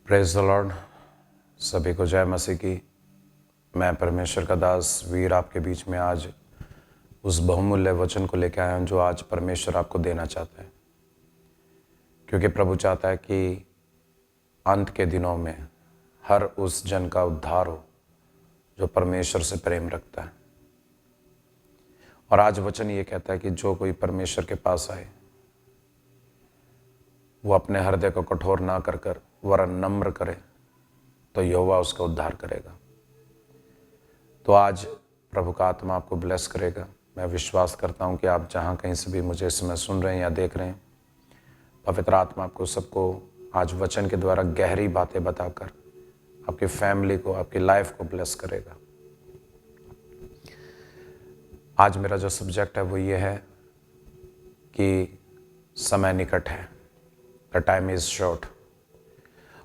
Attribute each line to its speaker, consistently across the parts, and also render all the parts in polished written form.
Speaker 1: Praise the Lord. सभी को जय मसीह की। मैं परमेश्वर का दास वीर आपके बीच में आज उस बहुमूल्य वचन को लेकर आया हूं जो आज परमेश्वर आपको देना चाहता है, क्योंकि प्रभु चाहता है कि अंत के दिनों में हर उस जन का उद्धार हो जो परमेश्वर से प्रेम रखता है। और आज वचन ये कहता है कि जो कोई परमेश्वर के पास आए वो अपने हृदय को कठोर ना कर वरन नम्र करे तो यहोवा उसका उद्धार करेगा। तो आज प्रभु का आत्मा आपको ब्लेस करेगा। मैं विश्वास करता हूं कि आप जहां कहीं से भी मुझे इस समय सुन रहे हैं या देख रहे हैं, पवित्र आत्मा आपको सबको आज वचन के द्वारा गहरी बातें बताकर आपकी फैमिली को, आपकी लाइफ को ब्लेस करेगा। आज मेरा जो सब्जेक्ट है वो ये है कि समय निकट है, द टाइम इज शॉर्ट।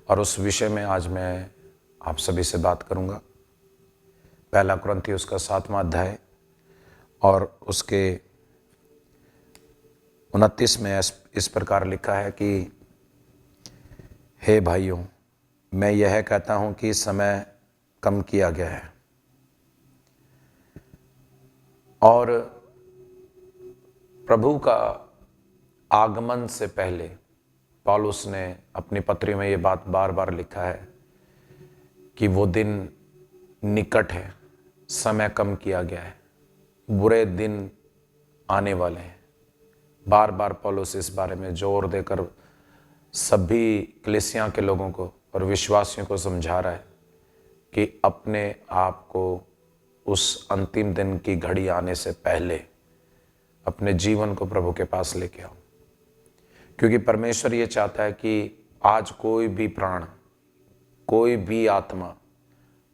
Speaker 1: और उस विषय में आज मैं आप सभी से बात करूंगा। पहला कुरिन्थियों उसका 7वां अध्याय और उसके 29 में इस प्रकार लिखा है कि हे भाइयों, मैं यह कहता हूं कि समय कम किया गया है और प्रभु का आगमन से पहले पौलुस ने अपनी पत्री में ये बात बार बार लिखा है कि वो दिन निकट है, समय कम किया गया है, बुरे दिन आने वाले हैं। बार बार पौलुस इस बारे में जोर देकर सभी कलीसिया के लोगों को और विश्वासियों को समझा रहा है कि अपने आप को उस अंतिम दिन की घड़ी आने से पहले अपने जीवन को प्रभु के पास लेके आओ, क्योंकि परमेश्वर ये चाहता है कि आज कोई भी प्राण, कोई भी आत्मा,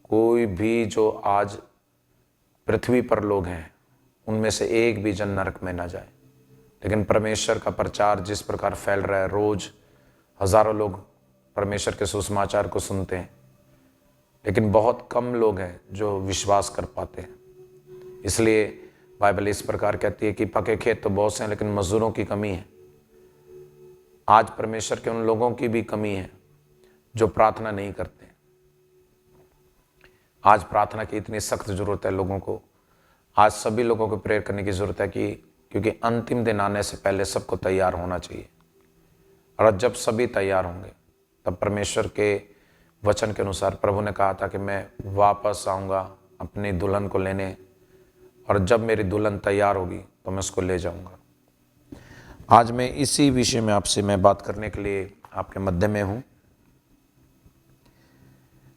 Speaker 1: कोई भी जो आज पृथ्वी पर लोग हैं उनमें से एक भी जन नरक में ना जाए। लेकिन परमेश्वर का प्रचार जिस प्रकार फैल रहा है, रोज हजारों लोग परमेश्वर के सुसमाचार को सुनते हैं, लेकिन बहुत कम लोग हैं जो विश्वास कर पाते हैं। इसलिए बाइबल इस प्रकार कहती है कि पके खेत तो बहुत से हैं लेकिन मजदूरों की कमी है। आज परमेश्वर के उन लोगों की भी कमी है जो प्रार्थना नहीं करते। आज प्रार्थना की इतनी सख्त जरूरत है लोगों को। आज सभी लोगों को प्रेयर करने की जरूरत है क्योंकि अंतिम दिन आने से पहले सबको तैयार होना चाहिए। और जब सभी तैयार होंगे तब परमेश्वर के वचन के अनुसार प्रभु ने कहा था कि मैं वापस आऊँगा अपनी दुल्हन को लेने, और जब मेरी दुल्हन तैयार होगी तो मैं उसको ले जाऊँगा। आज मैं इसी विषय में आपसे मैं बात करने के लिए आपके मध्य में हूँ।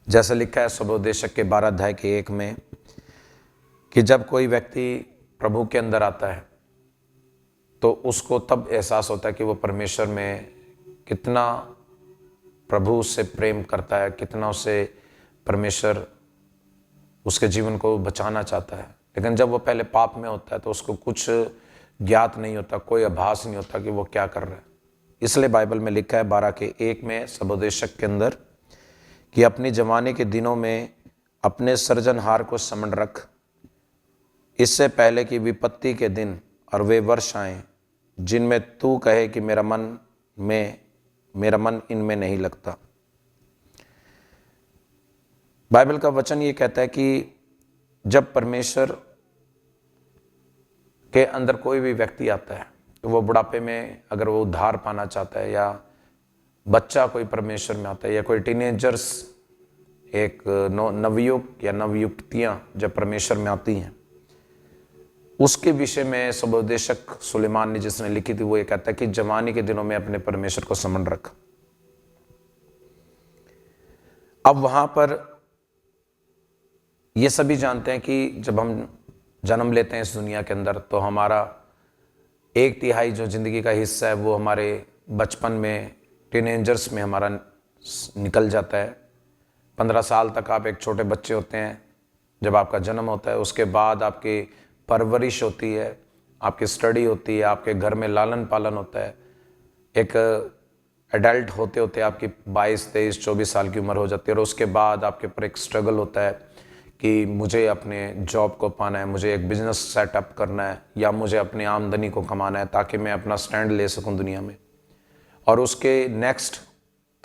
Speaker 1: जैसे लिखा है सुबोधदेशक के 12 अध्याय के 1 में कि जब कोई व्यक्ति प्रभु के अंदर आता है तो उसको तब एहसास होता है कि वो परमेश्वर में कितना प्रभु उससे प्रेम करता है, कितना उसे परमेश्वर उसके जीवन को बचाना चाहता है। लेकिन जब वो पहले पाप में होता है तो उसको कुछ ज्ञात नहीं होता, कोई आभास नहीं होता कि वो क्या कर रहा है। इसलिए बाइबल में लिखा है 12 के 1 में सुबोधदेशक के अंदर कि अपनी जवानी के दिनों में अपने सृजनहार को समझ रख, इससे पहले कि विपत्ति के दिन और वे वर्ष आए जिनमें तू कहे कि मेरा मन इनमें नहीं लगता। बाइबल का वचन ये कहता है कि जब परमेश्वर के अंदर कोई भी व्यक्ति आता है तो वो बुढ़ापे में अगर वो उद्धार पाना चाहता है, या बच्चा कोई परमेश्वर में आता है, या कोई टीनेजर्स, एक नवयुवक या नवयुवतियां जब परमेश्वर में आती हैं, उसके विषय में सुबोधदेशक सुलेमान ने जिसने लिखी थी वो ये कहता है कि जवानी के दिनों में अपने परमेश्वर को समझ रख। अब वहां पर ये सभी जानते हैं कि जब हम जन्म लेते हैं इस दुनिया के अंदर तो हमारा 1/3 जो जिंदगी का हिस्सा है वो हमारे बचपन में, टीनेजर्स में हमारा निकल जाता है। 15 साल तक आप एक छोटे बच्चे होते हैं जब आपका जन्म होता है। उसके बाद आपकी परवरिश होती है, आपकी स्टडी होती है, आपके घर में लालन पालन होता है। एक एडल्ट होते होते आपकी 22, 23, 24 साल की उम्र हो जाती है और उसके बाद आपके ऊपर एक स्ट्रगल होता है कि मुझे अपने जॉब को पाना है, मुझे एक बिजनेस सेटअप करना है, या मुझे अपनी आमदनी को कमाना है ताकि मैं अपना स्टैंड ले सकूं दुनिया में। और उसके नेक्स्ट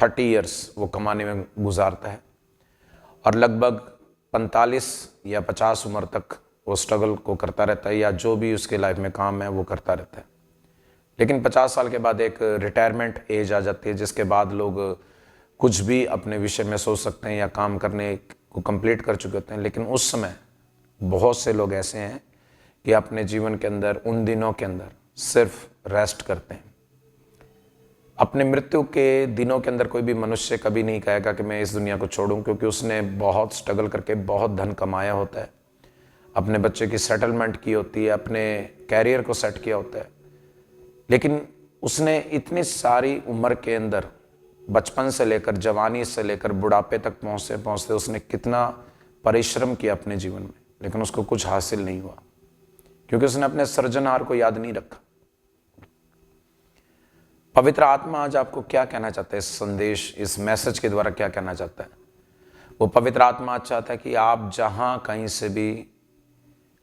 Speaker 1: 30 ईयर्स वो कमाने में गुजारता है और लगभग 45 या 50 उम्र तक वो स्ट्रगल को करता रहता है या जो भी उसके लाइफ में काम है वो करता रहता है। लेकिन 50 साल के बाद एक रिटायरमेंट एज आ जाती है जिसके बाद लोग कुछ भी अपने विषय में सोच सकते हैं या काम करने को कंप्लीट कर चुके होते हैं। लेकिन उस समय बहुत से लोग ऐसे हैं कि अपने जीवन के अंदर उन दिनों के अंदर सिर्फ रेस्ट करते हैं। अपने मृत्यु के दिनों के अंदर कोई भी मनुष्य कभी नहीं कहेगा कि मैं इस दुनिया को छोड़ूं, क्योंकि उसने बहुत स्ट्रगल करके बहुत धन कमाया होता है, अपने बच्चे की सेटलमेंट की होती है, अपने कैरियर को सेट किया होता है। लेकिन उसने इतनी सारी उम्र के अंदर बचपन से लेकर जवानी से लेकर बुढ़ापे तक पहुँचते पहुँचते उसने कितना परिश्रम किया अपने जीवन में, लेकिन उसको कुछ हासिल नहीं हुआ क्योंकि उसने अपने सृजनहार को याद नहीं रखा। पवित्र आत्मा आज आपको क्या कहना चाहता है, इस संदेश इस मैसेज के द्वारा क्या कहना चाहता है? वो पवित्र आत्मा आज चाहता है कि आप जहां कहीं से भी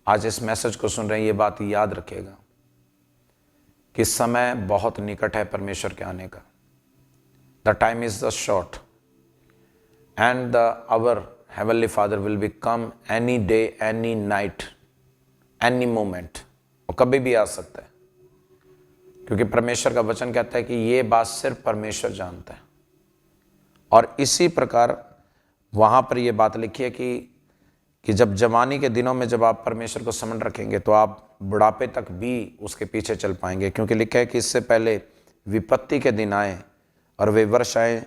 Speaker 1: आज इस मैसेज को सुन रहे हैं, ये बात याद रखिएगा कि समय बहुत निकट है परमेश्वर के आने का। The time is the short and the our heavenly father will be come any day, any night, any moment. वो कभी भी आ सकता है क्योंकि परमेश्वर का वचन कहता है कि ये बात सिर्फ परमेश्वर जानता है। और इसी प्रकार वहाँ पर ये बात लिखी है कि जब जवानी के दिनों में जब आप परमेश्वर को समझ रखेंगे तो आप बुढ़ापे तक भी उसके पीछे चल पाएंगे, क्योंकि लिखा है कि इससे पहले विपत्ति के दिन आए और वे वर्ष आए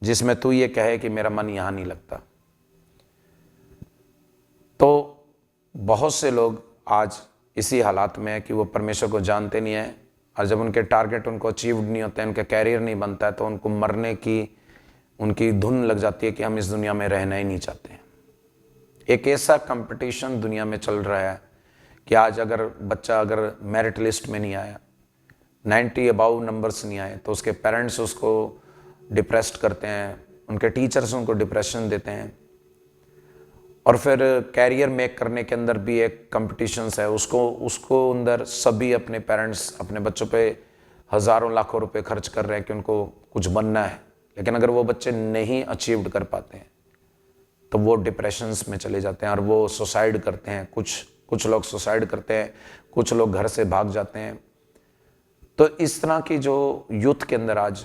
Speaker 1: जिसमें तू ये कहे कि मेरा मन यहाँ नहीं लगता। तो बहुत से लोग आज इसी हालात में है कि वो परमेश्वर को जानते नहीं है और जब उनके टारगेट उनको अचीव नहीं होते हैं, उनका कैरियर नहीं बनता है, तो उनको मरने की उनकी धुन लग जाती है कि हम इस दुनिया में रहना ही नहीं चाहते हैं। एक ऐसा कंपटीशन दुनिया में चल रहा है कि आज अगर बच्चा अगर मेरिट लिस्ट में नहीं आया, 90 अबाउ नंबर्स नहीं आए, तो उसके पेरेंट्स उसको डिप्रेस्ड करते हैं, उनके टीचर्स उनको डिप्रेशन देते हैं। और फिर कैरियर मेक करने के अंदर भी एक कंपटीशंस है, उसको अंदर सभी अपने पेरेंट्स अपने बच्चों पे हज़ारों लाखों रुपए खर्च कर रहे हैं कि उनको कुछ बनना है। लेकिन अगर वो बच्चे नहीं अचीव कर पाते हैं तो वो डिप्रेशंस में चले जाते हैं और वो सुसाइड करते हैं। कुछ लोग सुसाइड करते हैं, कुछ लोग घर से भाग जाते हैं। तो इस तरह की जो यूथ के अंदर आज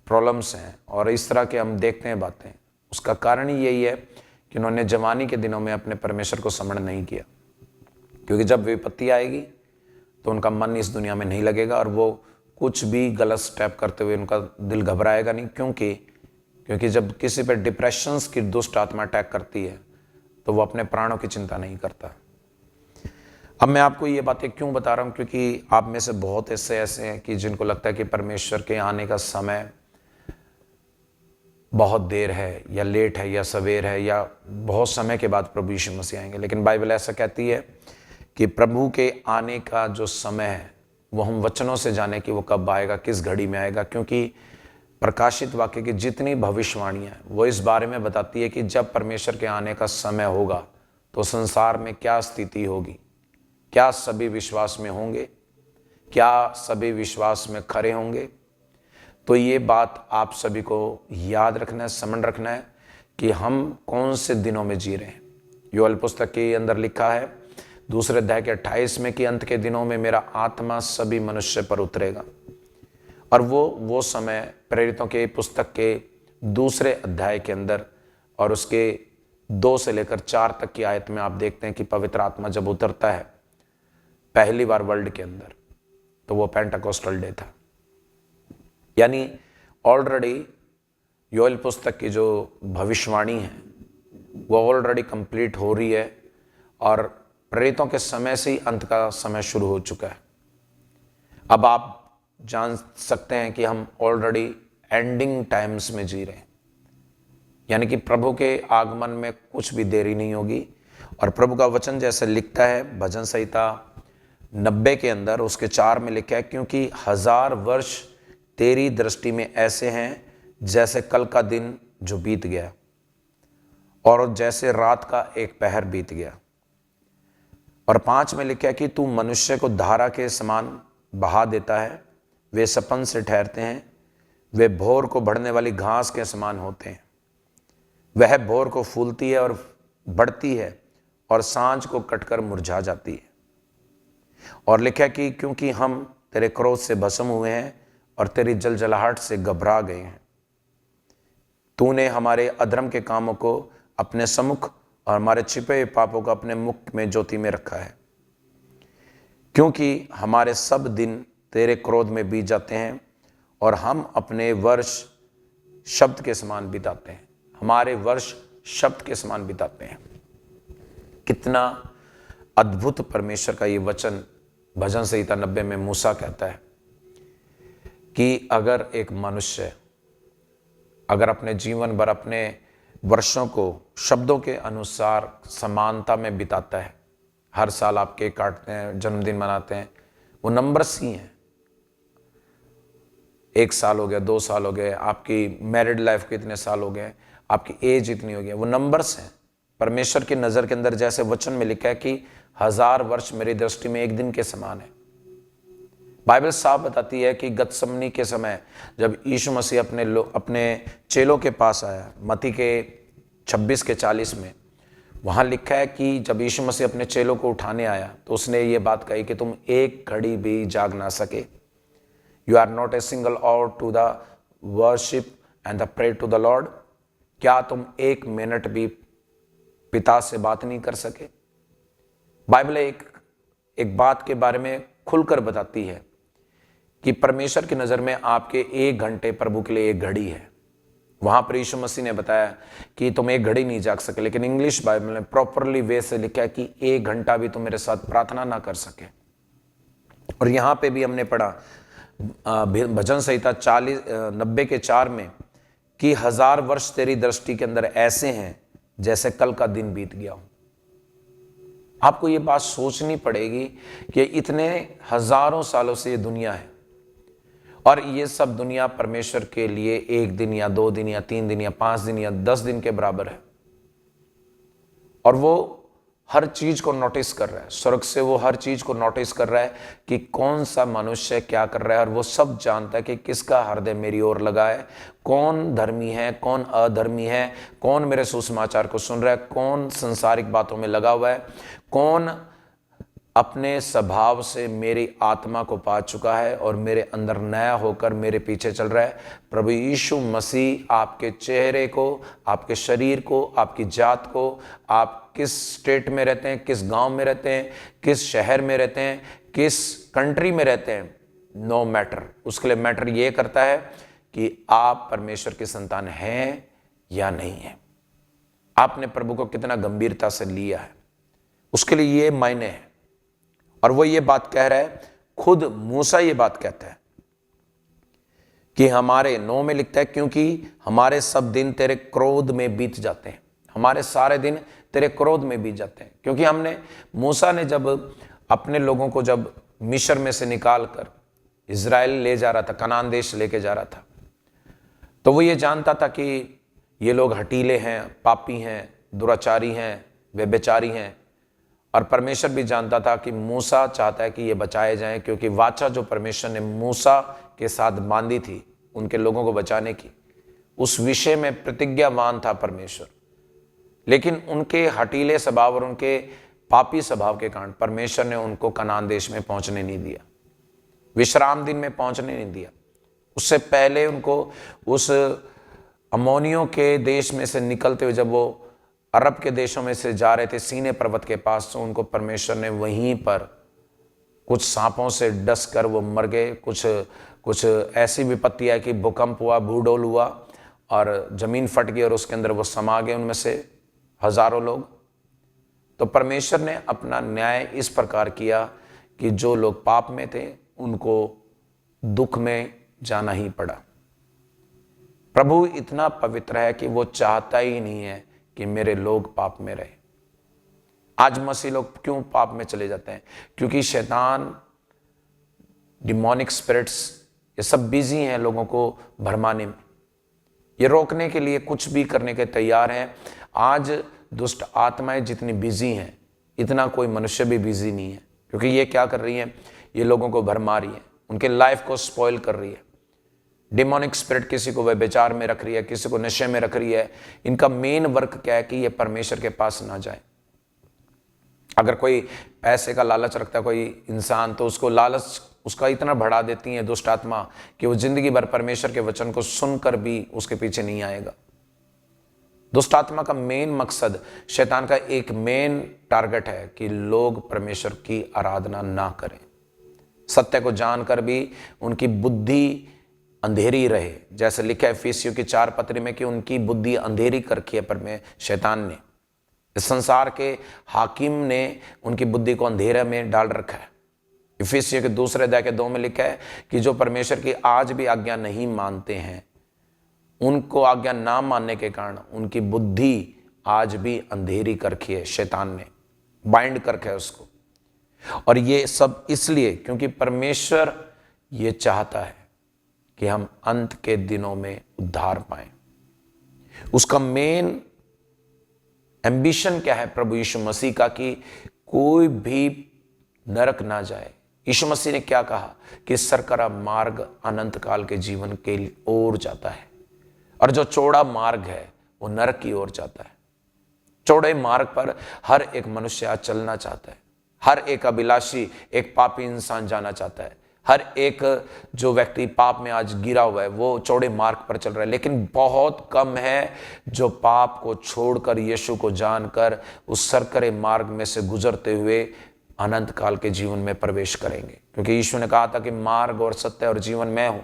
Speaker 1: प्रॉब्लम्स हैं और इस तरह के हम देखते हैं बातें, उसका कारण ही यही है कि उन्होंने जवानी के दिनों में अपने परमेश्वर को समझ नहीं किया। क्योंकि जब विपत्ति आएगी तो उनका मन इस दुनिया में नहीं लगेगा और वो कुछ भी गलत स्टेप करते हुए उनका दिल घबराएगा नहीं। क्योंकि जब किसी पर डिप्रेशंस की दुष्ट आत्मा अटैक करती है तो वो अपने प्राणों की चिंता नहीं करता। अब मैं आपको ये बातें क्यों बता रहा हूँ, क्योंकि आप में से बहुत ऐसे हैं कि जिनको लगता है कि परमेश्वर के आने का समय बहुत देर है या लेट है या सवेर है या बहुत समय के बाद प्रभु यीशु मसीह आएंगे। लेकिन बाइबल ऐसा कहती है कि प्रभु के आने का जो समय है वो हम वचनों से जाने कि वो कब आएगा, किस घड़ी में आएगा। क्योंकि प्रकाशित वाक्य की जितनी भविष्यवाणियाँ वो इस बारे में बताती है कि जब परमेश्वर के आने का समय होगा तो संसार में क्या स्थिति होगी, क्या सभी विश्वास में होंगे, क्या सभी विश्वास में खरे होंगे। तो ये बात आप सभी को याद रखना है, समझ रखना है कि हम कौन से दिनों में जी रहे हैं। योएल पुस्तक के अंदर लिखा है 2 अध्याय के 28 में कि अंत के दिनों में मेरा आत्मा सभी मनुष्य पर उतरेगा। और वो समय प्रेरितों के पुस्तक के 2 अध्याय के अंदर और उसके 2 से लेकर 4 तक की आयत में आप देखते हैं कि पवित्र आत्मा जब उतरता है पहली बार वर्ल्ड के अंदर, तो वो पेंटेकोस्टल डे था। यानी ऑलरेडी योएल पुस्तक की जो भविष्यवाणी है वो ऑलरेडी कंप्लीट हो रही है और प्रेरितों के समय से ही अंत का समय शुरू हो चुका है। अब आप जान सकते हैं कि हम ऑलरेडी एंडिंग टाइम्स में जी रहे हैं, यानी कि प्रभु के आगमन में कुछ भी देरी नहीं होगी। और प्रभु का वचन जैसे लिखता है भजन संहिता 90 के अंदर उसके 4 में लिखा है, क्योंकि 1000 वर्ष तेरी दृष्टि में ऐसे हैं जैसे कल का दिन जो बीत गया और जैसे रात का एक पहर बीत गया। और 5 में लिखा है कि तू मनुष्य को धारा के समान बहा देता है, वे सपन से ठहरते हैं, वे भोर को बढ़ने वाली घास के समान होते हैं। वह भोर को फूलती है और बढ़ती है और सांझ को कटकर मुरझा जाती है। और लिखा कि क्योंकि हम तेरे क्रोध से भस्म हुए हैं और तेरी जलजलाहट से घबरा गए हैं। तूने हमारे अधर्म के कामों को अपने सम्मुख और हमारे छिपे हुए पापों को अपने मुख में ज्योति में रखा है। क्योंकि हमारे सब दिन तेरे क्रोध में बीत जाते हैं और हम अपने वर्ष शब्द के समान बिताते हैं। हमारे वर्ष शब्द के समान बिताते हैं। कितना अद्भुत परमेश्वर का ये वचन भजन संहिता 90 में मूसा कहता है कि अगर एक मनुष्य अगर अपने जीवन भर अपने वर्षों को शब्दों के अनुसार समानता में बिताता है, हर साल आप केक काटते हैं, जन्मदिन मनाते हैं, वो नंबर्स ही हैं। 1 साल हो गया, 2 साल हो गए, आपकी मैरिड लाइफ के इतने साल हो गए, आपकी एज इतनी हो गई, वो नंबर्स हैं। परमेश्वर की नज़र के अंदर जैसे वचन में लिखा है कि 1000 वर्ष मेरी दृष्टि में एक दिन के समान है। बाइबल साफ बताती है कि गतसमनी के समय जब यीशु मसीह अपने चेलों के पास आया, मत्ती के 26 के 40 में वहाँ लिखा है कि जब यीशु मसीह अपने चेलों को उठाने आया तो उसने ये बात कही कि तुम एक घड़ी भी जाग ना सके। You are not a single hour to the worship and the pray to the lord. क्या तुम 1 मिनट भी पिता से बात नहीं कर सके? बाइबल एक बात के बारे में खुलकर बताती है कि परमेश्वर की नज़र में आपके 1 घंटे प्रभु के लिए 1 घड़ी है। वहां पर यीशु मसीह ने बताया कि तुम 1 घड़ी नहीं जाग सके, लेकिन इंग्लिश बाइबल में प्रॉपरली वे से लिखा है कि 1 घंटा भी तुम मेरे साथ प्रार्थना ना कर सके। और यहां पे भी हमने पढ़ा भजन संहिता 90 के 4 में कि 1000 वर्ष तेरी दृष्टि के अंदर ऐसे हैं जैसे कल का दिन बीत गया हो। आपको ये बात सोचनी पड़ेगी कि इतने हजारों सालों से ये दुनिया है और ये सब दुनिया परमेश्वर के लिए 1 दिन या 2 दिन या 3 दिन या 5 दिन या 10 दिन के बराबर है। और वो हर चीज को नोटिस कर रहा है, स्वर्ग से वो हर चीज को नोटिस कर रहा है कि कौन सा मनुष्य क्या कर रहा है। और वो सब जानता है कि किसका हृदय मेरी ओर लगा है, कौन धर्मी है, कौन अधर्मी है, कौन मेरे सुसमाचार को सुन रहा है, कौन संसारिक बातों में लगा हुआ है, कौन अपने स्वभाव से मेरी आत्मा को पा चुका है और मेरे अंदर नया होकर मेरे पीछे चल रहा है। प्रभु यीशु मसीह आपके चेहरे को, आपके शरीर को, आपकी जात को, आप किस स्टेट में रहते हैं, किस गांव में रहते हैं, किस शहर में रहते हैं, किस कंट्री में रहते हैं, नो मैटर। उसके लिए मैटर ये करता है कि आप परमेश्वर की संतान हैं या नहीं है, आपने प्रभु को कितना गंभीरता से लिया है, उसके लिए ये मायने है। और वो ये बात कह रहा है, खुद मूसा ये बात कहता है कि हमारे 9 में लिखता है क्योंकि हमारे सब दिन तेरे क्रोध में बीत जाते हैं। हमारे सारे दिन तेरे क्रोध में बीत जाते हैं। क्योंकि मूसा ने जब अपने लोगों को जब मिस्र में से निकाल कर इजराइल ले जा रहा था, कनान देश लेके जा रहा था, तो वो ये जानता था कि ये लोग हटीले हैं, पापी हैं, दुराचारी हैं, व्यभिचारी हैं। और परमेश्वर भी जानता था कि मूसा चाहता है कि ये बचाए जाएं, क्योंकि वाचा जो परमेश्वर ने मूसा के साथ बांधी थी उनके लोगों को बचाने की, उस विषय में प्रतिज्ञावान था परमेश्वर। लेकिन उनके हटीले स्वभाव और उनके पापी स्वभाव के कारण परमेश्वर ने उनको कनान देश में पहुंचने नहीं दिया, विश्राम दिन में पहुंचने नहीं दिया। उससे पहले उनको उस अमोनियों के देश में से निकलते हुए जब वो अरब के देशों में से जा रहे थे सीने पर्वत के पास, तो उनको परमेश्वर ने वहीं पर कुछ सांपों से डस कर वो मर गए। कुछ ऐसी विपत्ति आई कि भूकंप हुआ, भूडोल हुआ और जमीन फट गई और उसके अंदर वो समा गए, उनमें से हजारों लोग। तो परमेश्वर ने अपना न्याय इस प्रकार किया कि जो लोग पाप में थे उनको दुख में जाना ही पड़ा। प्रभु इतना पवित्र है कि वो चाहता ही नहीं है कि मेरे लोग पाप में रहे। आज मसीह लोग क्यों पाप में चले जाते हैं? क्योंकि शैतान, डिमोनिक स्पिरिट्स, ये सब बिजी हैं लोगों को भरमाने में। ये रोकने के लिए कुछ भी करने के तैयार हैं। आज दुष्ट आत्माएं जितनी बिजी हैं, इतना कोई मनुष्य भी बिजी नहीं है। क्योंकि ये क्या कर रही है? ये लोगों को भरमा रही है, उनके लाइफ को स्पॉइल कर रही है। डिमोनिक स्पिरिट किसी को व्यभिचार में रख रही है, किसी को नशे में रख रही है। इनका मेन वर्क क्या है कि ये परमेश्वर के पास ना जाए। अगर कोई पैसे का लालच रखता है कोई इंसान, तो उसको लालच उसका इतना बढ़ा देती है दुष्ट आत्मा कि वो जिंदगी भर परमेश्वर के वचन को सुनकर भी उसके पीछे नहीं आएगा। दुष्ट आत्मा का मेन मकसद, शैतान का एक मेन टारगेट है कि लोग परमेश्वर की आराधना ना करें, सत्य को जानकर भी उनकी बुद्धि अंधेरी रहे। जैसे लिखा है इफिसियों की 4 पत्री में कि उनकी बुद्धि अंधेरी कर रखी है पर शैतान ने, इस संसार के हाकिम ने उनकी बुद्धि को अंधेरे में डाल रखा है। इफिसियों के 2 अध्याय के 2 में लिखा है कि जो परमेश्वर की आज भी आज्ञा नहीं मानते हैं, उनको आज्ञा ना मानने के कारण उनकी बुद्धि आज भी अंधेरी कर रखी है, शैतान ने बाइंड कर रखा है उसको। और ये सब इसलिए क्योंकि परमेश्वर ये चाहता है कि हम अंत के दिनों में उद्धार पाएं। उसका मेन एम्बिशन क्या है प्रभु यीशु मसीह का, कि कोई भी नरक ना जाए। यीशु मसीह ने क्या कहा कि सरकरा मार्ग अनंत काल के जीवन के ओर जाता है, और जो चौड़ा मार्ग है वो नरक की ओर जाता है। चौड़े मार्ग पर हर एक मनुष्य आज चलना चाहता है, हर एक अभिलाषी, एक पापी इंसान जाना चाहता है। हर एक जो व्यक्ति पाप में आज गिरा हुआ है वो चौड़े मार्ग पर चल रहा है, लेकिन बहुत कम है जो पाप को छोड़कर यीशु को जानकर उस सरकरे मार्ग में से गुजरते हुए अनंत काल के जीवन में प्रवेश करेंगे। क्योंकि यीशु ने कहा था कि मार्ग और सत्य और जीवन मैं हूं,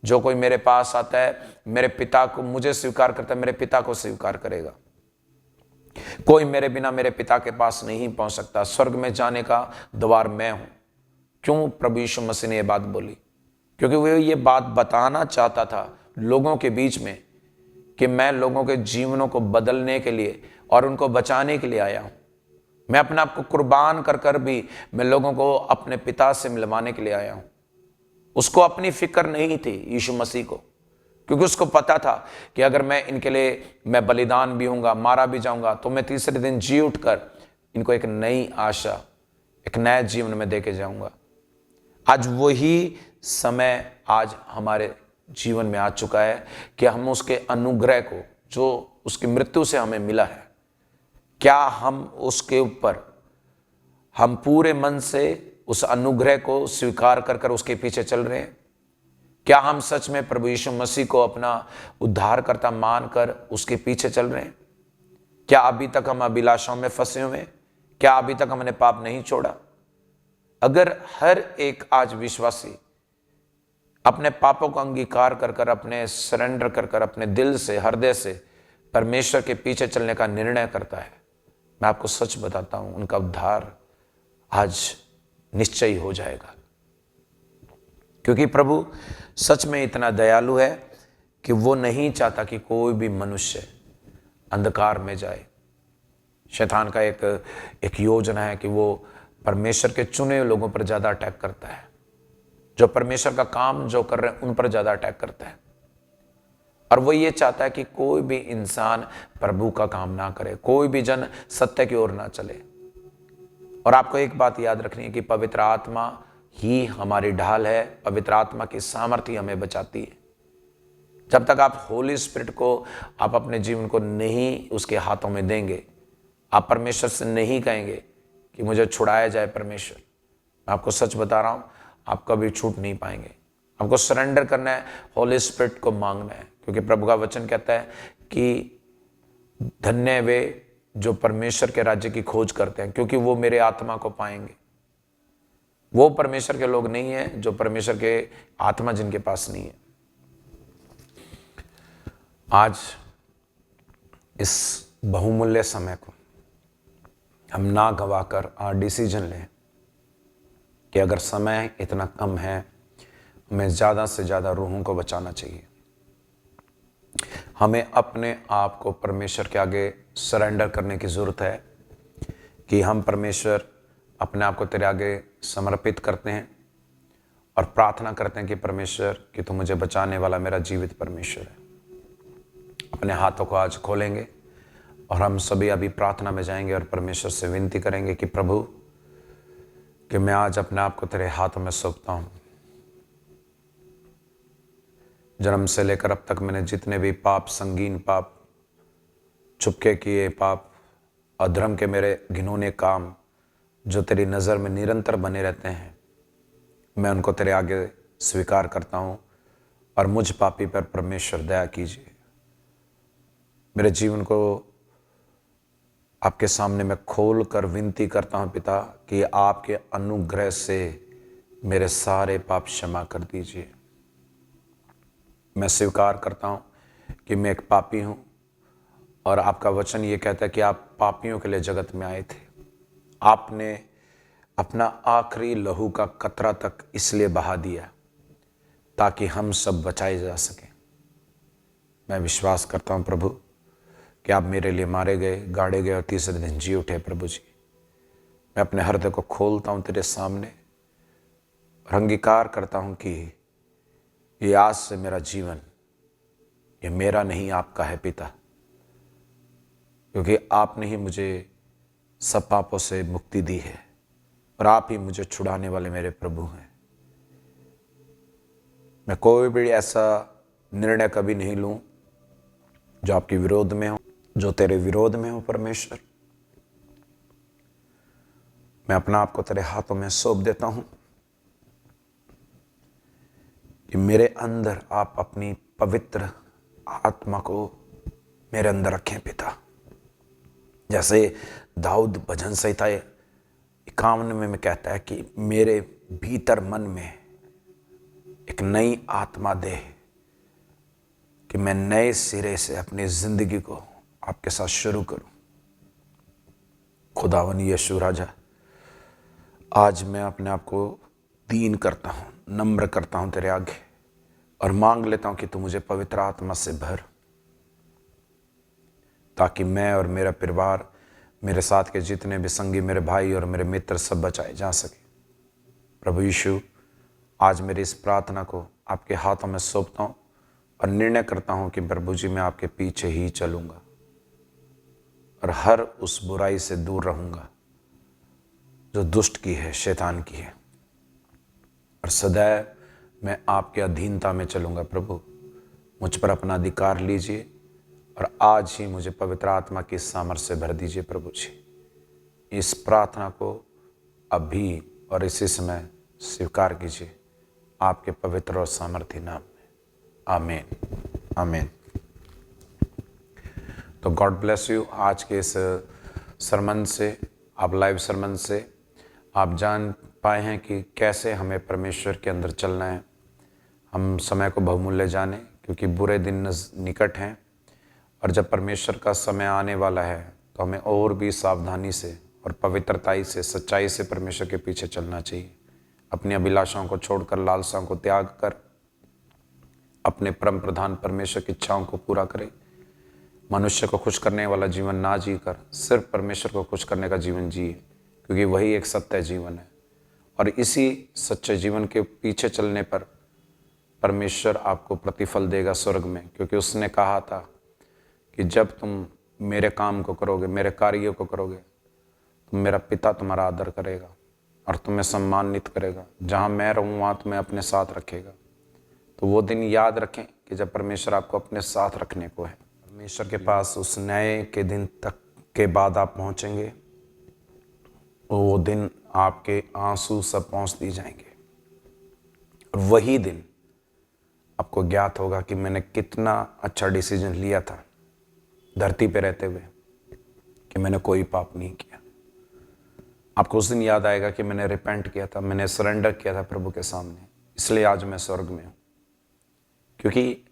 Speaker 1: जो कोई मेरे पास आता है, मेरे पिता को, मुझे स्वीकार करता है, मेरे पिता को स्वीकार करेगा। कोई मेरे बिना मेरे पिता के पास नहीं पहुंच सकता। स्वर्ग में जाने का द्वार मैं हूं। क्यों प्रभु यीशु मसीह ने यह बात बोली? क्योंकि वो ये बात बताना चाहता था लोगों के बीच में कि मैं लोगों के जीवनों को बदलने के लिए और उनको बचाने के लिए आया हूं। मैं अपने आप को कुर्बान कर कर भी मैं लोगों को अपने पिता से मिलवाने के लिए आया हूं। उसको अपनी फिक्र नहीं थी यीशु मसीह को, क्योंकि उसको पता था कि अगर मैं इनके लिए मैं बलिदान भी होऊंगा, मारा भी जाऊंगा, तो मैं तीसरे दिन जी उठकर इनको एक नई आशा, एक नया जीवन में देके जाऊंगा। आज वही समय आज हमारे जीवन में आ चुका है कि हम उसके अनुग्रह को, जो उसकी मृत्यु से हमें मिला है, क्या हम उसके ऊपर हम पूरे मन से उस अनुग्रह को स्वीकार कर कर उसके पीछे चल रहे हैं? क्या हम सच में प्रभु यीशु मसीह को अपना उद्धारकर्ता मानकर उसके पीछे चल रहे हैं? क्या अभी तक हम अभिलाषाओं में फंसे हुए हैं? क्या अभी तक हमने पाप नहीं छोड़ा? अगर हर एक आज विश्वासी अपने पापों का अंगीकार कर कर, अपने सरेंडर कर कर, अपने दिल से, हृदय से परमेश्वर के पीछे चलने का निर्णय करता है, मैं आपको सच बताता हूं, उनका उद्धार आज निश्चय हो जाएगा। क्योंकि प्रभु सच में इतना दयालु है कि वो नहीं चाहता कि कोई भी मनुष्य अंधकार में जाए। शैतान का एक योजना है कि वो परमेश्वर के चुने लोगों पर ज्यादा अटैक करता है, जो परमेश्वर का काम जो कर रहे हैं उन पर ज्यादा अटैक करता है। और वो ये चाहता है कि कोई भी इंसान प्रभु का काम ना करे, कोई भी जन सत्य की ओर ना चले। और आपको एक बात याद रखनी है कि पवित्र आत्मा ही हमारी ढाल है, पवित्र आत्मा की सामर्थ्य हमें बचाती है। जब तक आप होली स्पिरिट को आप अपने जीवन को नहीं उसके हाथों में देंगे, आप परमेश्वर से नहीं कहेंगे कि मुझे छुड़ाया जाए परमेश्वर, मैं आपको सच बता रहा हूं, आप कभी छूट नहीं पाएंगे। आपको सरेंडर करना है, होली स्पिरिट को मांगना है। क्योंकि प्रभु का वचन कहता है कि धन्य वे जो परमेश्वर के राज्य की खोज करते हैं, क्योंकि वो मेरे आत्मा को पाएंगे। वो परमेश्वर के लोग नहीं है जो परमेश्वर के आत्मा जिनके पास नहीं है। आज इस बहुमूल्य समय को हम ना गवाकर डिसीजन लें कि अगर समय इतना कम है, हमें ज़्यादा से ज़्यादा रूहों को बचाना चाहिए। हमें अपने आप को परमेश्वर के आगे सरेंडर करने की ज़रूरत है कि हम परमेश्वर अपने आप को तेरे आगे समर्पित करते हैं और प्रार्थना करते हैं कि परमेश्वर कि तू मुझे बचाने वाला मेरा जीवित परमेश्वर है। अपने हाथों को आज खोलेंगे और हम सभी अभी प्रार्थना में जाएंगे और परमेश्वर से विनती करेंगे कि प्रभु कि मैं आज अपने आप को तेरे हाथों में सौंपता हूं। जन्म से लेकर अब तक मैंने जितने भी पाप, संगीन पाप, चुपके किए पाप, अधर्म के मेरे घिनौने काम जो तेरी नज़र में निरंतर बने रहते हैं, मैं उनको तेरे आगे स्वीकार करता हूँ और मुझ पापी पर परमेश्वर दया कीजिए। मेरे जीवन को आपके सामने मैं खोल कर विनती करता हूँ पिता कि आपके अनुग्रह से मेरे सारे पाप क्षमा कर दीजिए। मैं स्वीकार करता हूँ कि मैं एक पापी हूँ और आपका वचन ये कहता है कि आप पापियों के लिए जगत में आए थे। आपने अपना आखिरी लहू का कतरा तक इसलिए बहा दिया ताकि हम सब बचाए जा सकें। मैं विश्वास करता हूँ प्रभु कि आप मेरे लिए मारे गए, गाड़े गए और तीसरे दिन जी उठे। प्रभु जी, मैं अपने हृदय को खोलता हूँ तेरे सामने और अंगीकार करता हूँ कि ये आज से मेरा जीवन, ये मेरा नहीं आपका है पिता, क्योंकि आपने ही मुझे सब पापों से मुक्ति दी है और आप ही मुझे छुड़ाने वाले मेरे प्रभु हैं। मैं कोई भी ऐसा निर्णय कभी नहीं लूं जो आपके विरोध में हो, जो तेरे विरोध में हो। परमेश्वर, मैं अपना आप को तेरे हाथों में सौंप देता हूं कि मेरे अंदर आप अपनी पवित्र आत्मा को मेरे अंदर रखें पिता। जैसे दाऊद भजन संहिता 51 में कहता है कि मेरे भीतर मन में एक नई आत्मा दे कि मैं नए सिरे से अपनी जिंदगी को आपके साथ शुरू करूं। खुदावन यीशु राजा, आज मैं अपने आप को दीन करता हूं, नम्र करता हूं तेरे आगे और मांग लेता हूं कि तू मुझे पवित्र आत्मा से भर, ताकि मैं और मेरा परिवार, मेरे साथ के जितने भी संगी, मेरे भाई और मेरे मित्र सब बचाए जा सके। प्रभु यीशु, आज मेरी इस प्रार्थना को आपके हाथों में सौंपता हूं और निर्णय करता हूं कि प्रभु जी मैं आपके पीछे ही चलूंगा और हर उस बुराई से दूर रहूंगा जो दुष्ट की है, शैतान की है, और सदैव मैं आपके अधीनता में चलूंगा। प्रभु, मुझ पर अपना अधिकार लीजिए और आज ही मुझे पवित्र आत्मा की सामर्थ्य से भर दीजिए। प्रभु जी, इस प्रार्थना को अभी और इसी समय स्वीकार कीजिए आपके पवित्र और सामर्थ्य नाम में। आमीन, आमीन। तो गॉड ब्लेस यू। आज के इस सरमन से, आप लाइव सरमन से आप जान पाए हैं कि कैसे हमें परमेश्वर के अंदर चलना है। हम समय को बहुमूल्य जाने, क्योंकि बुरे दिन निकट हैं और जब परमेश्वर का समय आने वाला है तो हमें और भी सावधानी से और पवित्रताई से, सच्चाई से परमेश्वर के पीछे चलना चाहिए। अपनी अभिलाषाओं को छोड़कर, लालसाओं को त्याग कर अपने परम प्रधान परमेश्वर की इच्छाओं को पूरा करें। मनुष्य को खुश करने वाला जीवन ना जी कर सिर्फ परमेश्वर को खुश करने का जीवन जिए, क्योंकि वही एक सत्य जीवन है। और इसी सच्चे जीवन के पीछे चलने पर परमेश्वर आपको प्रतिफल देगा स्वर्ग में, क्योंकि उसने कहा था कि जब तुम मेरे काम को करोगे, मेरे कार्यों को करोगे, तो मेरा पिता तुम्हारा आदर करेगा और तुम्हें सम्मानित करेगा। जहाँ मैं रहूँ वहाँ तुम्हें अपने साथ रखेगा। तो वो दिन याद रखें कि जब परमेश्वर आपको अपने साथ रखने को है। परमेश्वर के पास उस न्याय के दिन तक के बाद आप पहुँचेंगे, वो दिन आपके आंसू सब पहुँच दी जाएंगे। और वही दिन आपको ज्ञात होगा कि मैंने कितना अच्छा डिसीजन लिया था धरती पे रहते हुए, कि मैंने कोई पाप नहीं किया। आपको उस दिन याद आएगा कि मैंने रिपेंट किया था, मैंने सरेंडर किया था प्रभु के सामने, इसलिए आज मैं स्वर्ग में हूँ। क्योंकि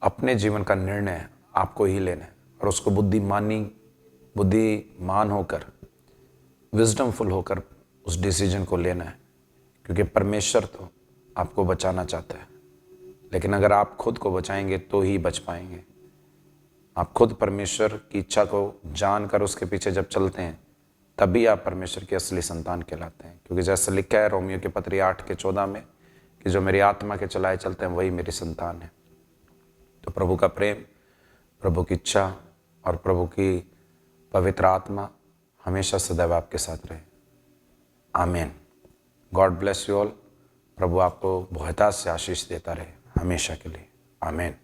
Speaker 1: अपने जीवन का निर्णय आपको ही लेना है और उसको बुद्धिमान होकर, विजडमफुल होकर उस डिसीजन को लेना है। क्योंकि परमेश्वर तो आपको बचाना चाहता है, लेकिन अगर आप खुद को बचाएंगे तो ही बच पाएंगे। आप खुद परमेश्वर की इच्छा को जानकर उसके पीछे जब चलते हैं, तभी आप परमेश्वर की असली संतान कहलाते हैं। क्योंकि जैसे लिखा है रोमियो के पत्री 8:14 में कि जो मेरी आत्मा के चलाए चलते हैं वही मेरी संतान है। तो प्रभु का प्रेम, प्रभु की इच्छा और प्रभु की पवित्र आत्मा हमेशा सदैव आपके साथ रहे। आमीन। God bless you all. प्रभु आपको बहुतायत से आशीष देता रहे। हमेशा के लिए। आमीन।